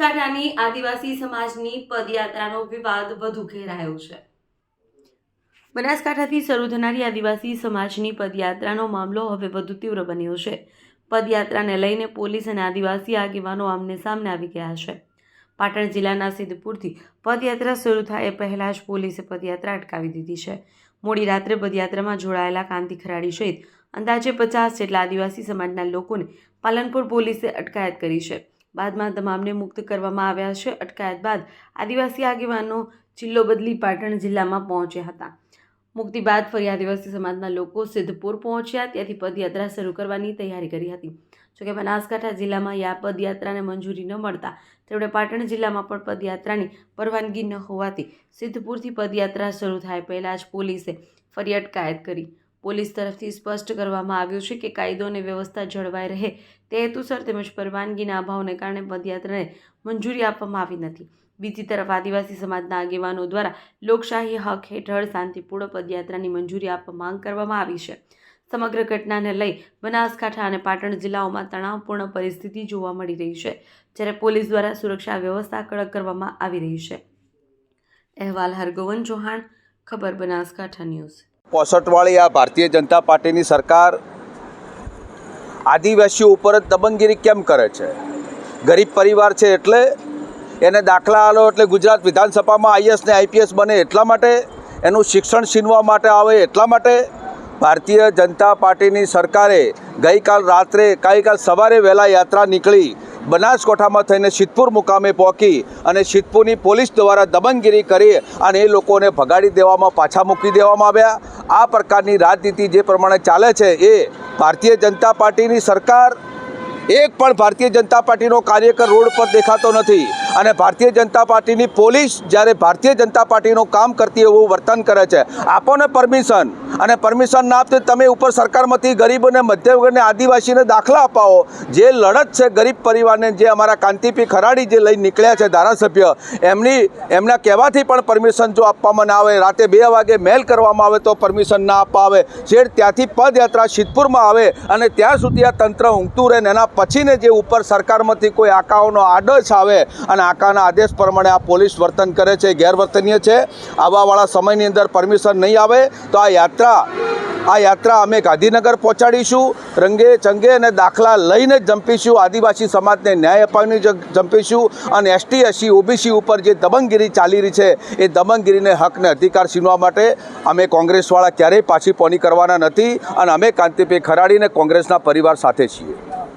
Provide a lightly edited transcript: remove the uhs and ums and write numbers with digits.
બનાસકાંઠાની આદિવાસી સમાજની પદયાત્રાનો વિવાદ વધુ ઘેરાયો છે। બનાસકાંઠાથી શરૂ થનારી આદિવાસી સમાજની પદયાત્રાનો મામલો હવે વધુ તીવ્ર બન્યો છે। પદયાત્રાને લઈને પોલીસ અને આદિવાસી આગેવાનો આમને સામને આવી ગયા છે। પાટણ જિલ્લાના સિદ્ધપુરથી પદયાત્રા શરૂ થાય એ પહેલા જ પોલીસે પદયાત્રા અટકાવી દીધી છે। મોડી રાત્રે પદયાત્રામાં જોડાયેલા કાંતિ ખરાડી સહિત અંદાજે 50 જેટલા આદિવાસી સમાજના લોકોને પાલનપુર પોલીસે અટકાયત કરી છે। બાદમાં તમામને મુક્ત કરવામાં આવ્યા છે। અટકાયત બાદ આદિવાસી આગેવાનો જિલ્લો બદલી પાટણ જિલ્લામાં પહોંચ્યા હતા। મુક્તિ બાદ ફરી આદિવાસી સમાજના લોકો સિદ્ધપુર પહોંચ્યા, ત્યાંથી પદયાત્રા શરૂ કરવાની તૈયારી કરી હતી। જોકે બનાસકાંઠા જિલ્લામાં આ પદયાત્રાને મંજૂરી ન મળતા તેમણે પાટણ જિલ્લામાં પણ પદયાત્રાની પરવાનગી ન હોવાથી સિદ્ધપુરથી પદયાત્રા શરૂ થાય પહેલાં જ પોલીસે ફરી અટકાયત કરી। પોલીસ તરફથી સ્પષ્ટ કરવામાં આવ્યું છે કે કાયદો અને વ્યવસ્થા જળવાઈ રહે તે હેતુસર તેમજ પરવાનગીના અભાવને કારણે પદયાત્રાને મંજૂરી આપવામાં આવી નથી। બીજી તરફ આદિવાસી સમાજના આગેવાનો દ્વારા લોકશાહી હક હેઠળ શાંતિપૂર્ણ પદયાત્રાની મંજૂરી આપવા માંગ કરવામાં આવી છે। સમગ્ર ઘટનાને લઈ બનાસકાંઠા અને પાટણ જિલ્લાઓમાં તણાવપૂર્ણ પરિસ્થિતિ જોવા મળી રહી છે, જ્યારે પોલીસ દ્વારા સુરક્ષા વ્યવસ્થા કડક કરવામાં આવી રહી છે। અહેવાલ હરગોવન ચૌહાણ, ખબર બનાસકાંઠા ન્યૂઝ। 65 વાળી આ ભારતીય જનતા પાર્ટીની સરકાર આદિવાસીઓ ઉપર જ દબંગગીરી કેમ કરે છે? ગરીબ પરિવાર છે એટલે એને દાખલા આલો એટલે ગુજરાત વિધાનસભામાં આઈએએસ ને આઈપીએસ બને એટલા માટે, એનું શિક્ષણ છીનવા માટે આવે એટલા માટે ભારતીય જનતા પાર્ટીની સરકારે ગઈકાલ સવારે વહેલા યાત્રા નીકળી બનાસકાંઠામાં થઈને સિદ્ધપુર મુકામે પહોંચી અને સિદ્ધપુરની પોલીસ દ્વારા દબંગગીરી કરી અને એ લોકોને ભગાડી દેવામાં, પાછા મૂકી દેવામાં આવ્યા। આ પ્રકારની રાજનીતિ જે પ્રમાણે ચાલે છે એ ભારતીય જનતા પાર્ટીની સરકાર, એક પણ ભારતીય જનતા પાર્ટીનો કાર્યકર રોડ પર દેખાતો નથી અને ભારતીય જનતા પાર્ટીની પોલીસ જ્યારે ભારતીય જનતા પાર્ટીનું કામ કરતી એવું વર્તન કરે છે। આપો ને પરમિશન, અને પરમિશન ના આપતે તમે ઉપર સરકારમાંથી ગરીબ અને મધ્યમ વર્ગને આદિવાસીને દાખલા અપાવો। જે લડત છે ગરીબ પરિવારને, જે અમારા કાંતિભાઈ ખરાડી જે લઈને નીકળ્યા છે ધારાસભ્ય, એમના કહેવાથી પણ પરમિશન જો આપવામાં ના આવે, રાતે 2 વાગે મેલ કરવામાં આવે તો પરમિશન ના આપવા આવે, છેડ ત્યાંથી પદયાત્રા સિદ્ધપુરમાં આવે અને ત્યાં સુધી આ તંત્ર ઊંઘતું રહે ને એના પછીને જે ઉપર સરકારમાંથી કોઈ આકાઓનો આદેશ આવે અને આકાના આદેશ પ્રમાણે આ પોલીસ વર્તન કરે છે, ગેરવર્તનીય છે। આવાવાળા સમયની અંદર પરમિશન નહીં આવે તો આ યાત્રા અમે ગાંધીનગર પહોંચાડીશું, રંગે ચંગે અને દાખલા લઈને જ જંપીશું। આદિવાસી સમાજને ન્યાય અપાવીને જંપીશું અને એસટી એસસી ઓબીસી ઉપર જે દબંગગીરી ચાલી રહી છે એ દબંગગીરીને હક ને અધિકાર છીનવા માટે અમે કોંગ્રેસવાળા ક્યારેય પાછી પોની કરવાના નથી અને અમે કાંતિભાઈ ખરાડીને કોંગ્રેસના પરિવાર સાથે છીએ।